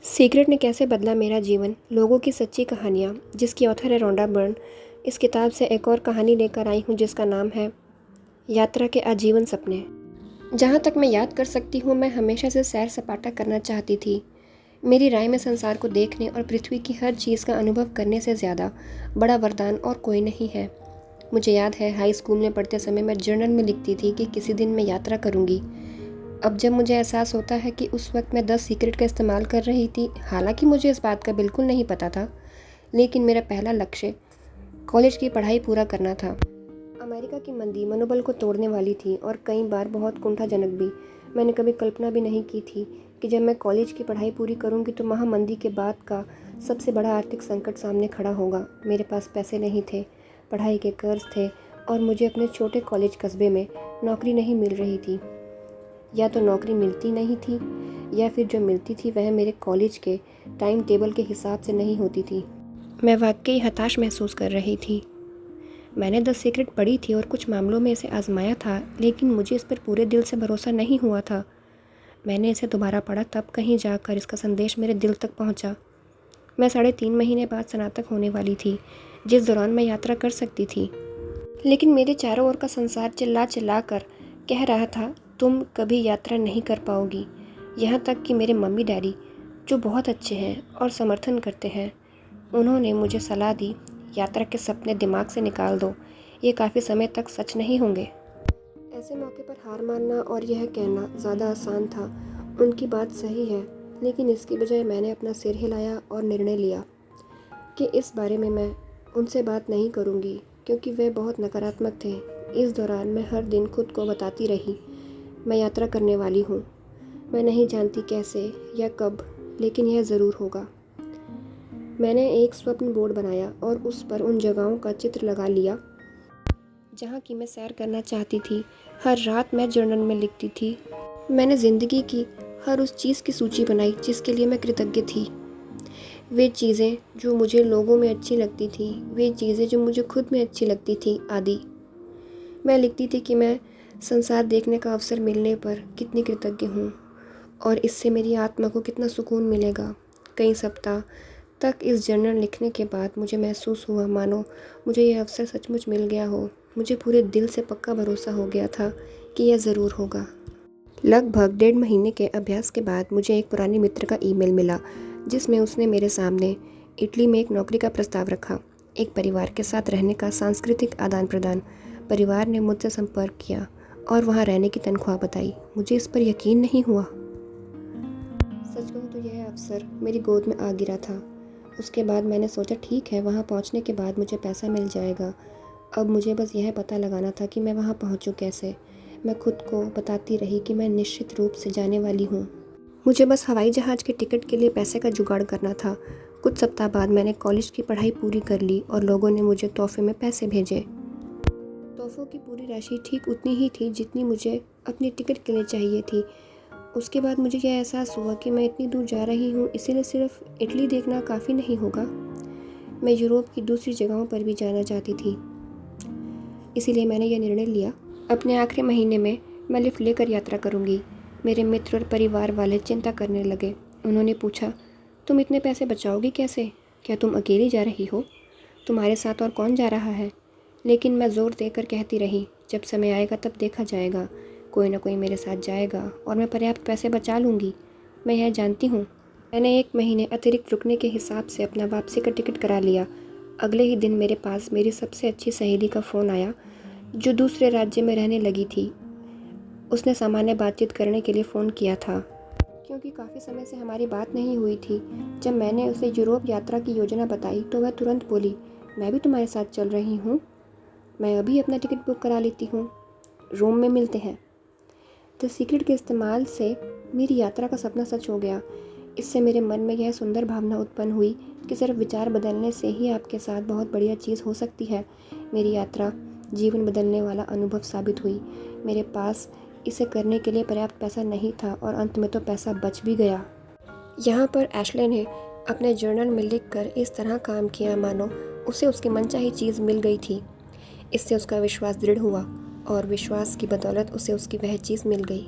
Secret ने कैसे बदला मेरा जीवन, लोगों की सच्ची कहानियाँ, जिसकी ऑथर है रोंडा बर्न। इस किताब से एक और कहानी लेकर आई हूँ जिसका नाम है यात्रा के आजीवन सपने। जहाँ तक मैं याद कर सकती हूँ, मैं हमेशा से सैर सपाटा करना चाहती थी। मेरी राय में संसार को देखने और पृथ्वी की हर चीज़ का अनुभव करने से ज़्यादा बड़ा वरदान और कोई नहीं है। मुझे याद है, हाई स्कूल में पढ़ते समय मैं जर्नल में लिखती थी कि किसी दिन मैं यात्रा करूँगी। अब जब मुझे एहसास होता है कि उस वक्त मैं 10 सीक्रेट का इस्तेमाल कर रही थी, हालांकि मुझे इस बात का बिल्कुल नहीं पता था, लेकिन मेरा पहला लक्ष्य कॉलेज की पढ़ाई पूरा करना था। अमेरिका की मंदी मनोबल को तोड़ने वाली थी और कई बार बहुत कुंठाजनक भी। मैंने कभी कल्पना भी नहीं की थी कि जब मैं कॉलेज की पढ़ाई पूरी करूंगी तो महामंदी के बाद का सबसे बड़ा आर्थिक संकट सामने खड़ा होगा। मेरे पास पैसे नहीं थे, पढ़ाई के कर्ज थे और मुझे अपने छोटे कॉलेज कस्बे में नौकरी नहीं मिल रही थी। या तो नौकरी मिलती नहीं थी या फिर जो मिलती थी वह मेरे कॉलेज के टाइम टेबल के हिसाब से नहीं होती थी। मैं वाकई हताश महसूस कर रही थी। मैंने 10 सीक्रेट पढ़ी थी और कुछ मामलों में इसे आजमाया था, लेकिन मुझे इस पर पूरे दिल से भरोसा नहीं हुआ था। मैंने इसे दोबारा पढ़ा, तब कहीं जाकर इसका संदेश मेरे दिल तक पहुंचा। मैं 3.5 महीने बाद स्नातक होने वाली थी, जिस दौरान मैं यात्रा कर सकती थी। लेकिन मेरे चारों ओर का संसार चिल्ला चिल्ला कर कह रहा था, तुम कभी यात्रा नहीं कर पाओगी। यहाँ तक कि मेरे मम्मी डैडी, जो बहुत अच्छे हैं और समर्थन करते हैं, उन्होंने मुझे सलाह दी, यात्रा के सपने दिमाग से निकाल दो, ये काफ़ी समय तक सच नहीं होंगे। ऐसे मौके पर हार मानना और यह कहना ज़्यादा आसान था। उनकी बात सही है, लेकिन इसकी बजाय मैंने अपना सिर हिलाया और निर्णय लिया कि इस बारे में मैं उनसे बात नहीं करूँगी, क्योंकि वे बहुत नकारात्मक थे। इस दौरान मैं हर दिन खुद को बताती रही, मैं यात्रा करने वाली हूँ। मैं नहीं जानती कैसे या कब, लेकिन यह ज़रूर होगा। मैंने एक स्वप्न बोर्ड बनाया और उस पर उन जगहों का चित्र लगा लिया जहाँ की मैं सैर करना चाहती थी। हर रात मैं जर्नल में लिखती थी। मैंने ज़िंदगी की हर उस चीज़ की सूची बनाई जिसके लिए मैं कृतज्ञ थी। वे चीज़ें जो मुझे लोगों में अच्छी लगती थी, वे चीज़ें जो मुझे खुद में अच्छी लगती थी आदि। मैं लिखती थी कि मैं संसार देखने का अवसर मिलने पर कितनी कृतज्ञ हूँ और इससे मेरी आत्मा को कितना सुकून मिलेगा। कई सप्ताह तक इस जर्नल लिखने के बाद मुझे महसूस हुआ मानो मुझे यह अवसर सचमुच मिल गया हो। मुझे पूरे दिल से पक्का भरोसा हो गया था कि यह ज़रूर होगा। लगभग 1.5 महीने के अभ्यास के बाद मुझे एक पुरानी मित्र का ईमेल मिला, जिसमें उसने मेरे सामने इटली में एक नौकरी का प्रस्ताव रखा, एक परिवार के साथ रहने का सांस्कृतिक आदान प्रदान। परिवार ने मुझसे संपर्क किया और वहाँ रहने की तनख्वाह बताई। मुझे इस पर यकीन नहीं हुआ। सच कहूँ तो यह अवसर मेरी गोद में आ गिरा था। उसके बाद मैंने सोचा, ठीक है, वहाँ पहुँचने के बाद मुझे पैसा मिल जाएगा। अब मुझे बस यह पता लगाना था कि मैं वहाँ पहुँचूँ कैसे। मैं खुद को बताती रही कि मैं निश्चित रूप से जाने वाली हूँ। मुझे बस हवाई जहाज़ के टिकट के लिए पैसे का जुगाड़ करना था। कुछ सप्ताह बाद मैंने कॉलेज की पढ़ाई पूरी कर ली और लोगों ने मुझे तोहफे में पैसे भेजे। तोहफों की पूरी राशि ठीक उतनी ही थी जितनी मुझे अपनी टिकट के लिए चाहिए थी। उसके बाद मुझे यह एहसास हुआ कि मैं इतनी दूर जा रही हूँ, इसीलिए सिर्फ इटली देखना काफ़ी नहीं होगा। मैं यूरोप की दूसरी जगहों पर भी जाना चाहती थी। इसीलिए मैंने यह निर्णय लिया, अपने आखिरी महीने में मैं लिफ्ट लेकर यात्रा करूँगी। मेरे मित्र और परिवार वाले चिंता करने लगे। उन्होंने पूछा, तुम इतने पैसे बचाओगी कैसे? क्या तुम अकेली जा रही हो? तुम्हारे साथ और कौन जा रहा है? लेकिन मैं ज़ोर देकर कहती रही, जब समय आएगा तब देखा जाएगा। कोई ना कोई मेरे साथ जाएगा और मैं पर्याप्त पैसे बचा लूँगी। मैं यह जानती हूँ। मैंने 1 महीने अतिरिक्त रुकने के हिसाब से अपना वापसी का टिकट करा लिया। अगले ही दिन मेरे पास मेरी सबसे अच्छी सहेली का फ़ोन आया, जो दूसरे राज्य में रहने लगी थी। उसने सामान्य बातचीत करने के लिए फ़ोन किया था, क्योंकि काफ़ी समय से हमारी बात नहीं हुई थी। जब मैंने उसे यूरोप यात्रा की योजना बताई तो वह तुरंत बोली, मैं भी तुम्हारे साथ चल रही हूँ। मैं अभी अपना टिकट बुक करा लेती हूँ, रोम में मिलते हैं। द सीक्रेट के इस्तेमाल से मेरी यात्रा का सपना सच हो गया। इससे मेरे मन में यह सुंदर भावना उत्पन्न हुई कि सिर्फ विचार बदलने से ही आपके साथ बहुत बढ़िया चीज़ हो सकती है। मेरी यात्रा जीवन बदलने वाला अनुभव साबित हुई। मेरे पास इसे करने के लिए पर्याप्त पैसा नहीं था और अंत में तो पैसा बच भी गया। यहाँ पर एशले ने अपने जर्नल में लिखकर इस तरह काम किया मानो उसे उसकी मनचाही चीज़ मिल गई थी। इससे उसका विश्वास दृढ़ हुआ और विश्वास की बदौलत उसे उसकी वह चीज़ मिल गई।